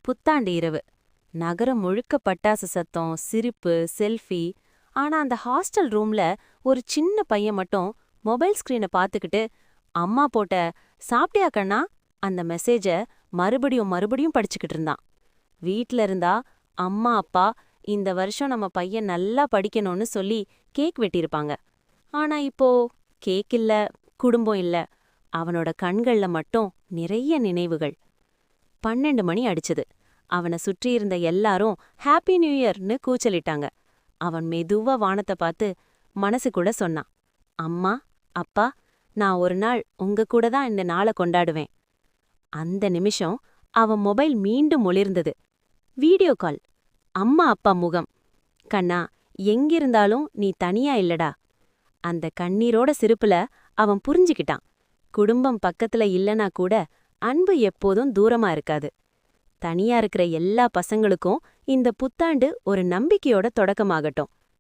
புத்தாண்டு இரவு. நகரம் முழுக்க பட்டாசு சத்தம், சிரிப்பு, செல்ஃபி. ஆனா அந்த ஹாஸ்டல் ரூம்ல ஒரு சின்ன பையன் மட்டும் மொபைல் ஸ்கிரீனை பார்த்துக்கிட்டு, அம்மா போட்ட "சாப்பிட்டியா கண்ணா" அந்த மெசேஜ மறுபடியும் மறுபடியும் படிச்சுக்கிட்டு இருந்தான். வீட்ல இருந்தா அம்மா அப்பா இந்த வருஷம் நம்ம பையன் நல்லா படிக்கணும்னு சொல்லி கேக் வெட்டியிருப்பாங்க. ஆனா இப்போ கேக் இல்ல, குடும்பம் இல்ல. அவனோட கண்கள்ல மட்டும் நிறைய நினைவுகள். 12 மணி அடிச்சது. அவனை சுற்றியிருந்த எல்லாரும் ஹாப்பி நியூ இயர்னு கூச்சலிட்டாங்க. அவன் மெதுவா வானத்தை பார்த்து மனசுக்குள்ள சொன்னான், அம்மா அப்பா, நான் ஒரு நாள் உங்க கூட தான் இந்த நாளை கொண்டாடுவேன். அந்த நிமிஷம் அவன் மொபைல் மீண்டும் ஒளிர்ந்தது. Video call. அம்மா அப்பா முகம். கண்ணா, எங்கிருந்தாலும் நீ தனியா இல்லடா. அந்த கண்ணீரோட சிரிப்புல அவன் புரிஞ்சுக்கிட்டான், குடும்பம் பக்கத்துல இல்லனா கூட அன்பு எப்போதும் தூரமா இருக்காது. தனியா இருக்கிற எல்லா பசங்களுக்கும் இந்த புத்தாண்டு ஒரு நம்பிக்கையோட தொடக்கமாகட்டும்.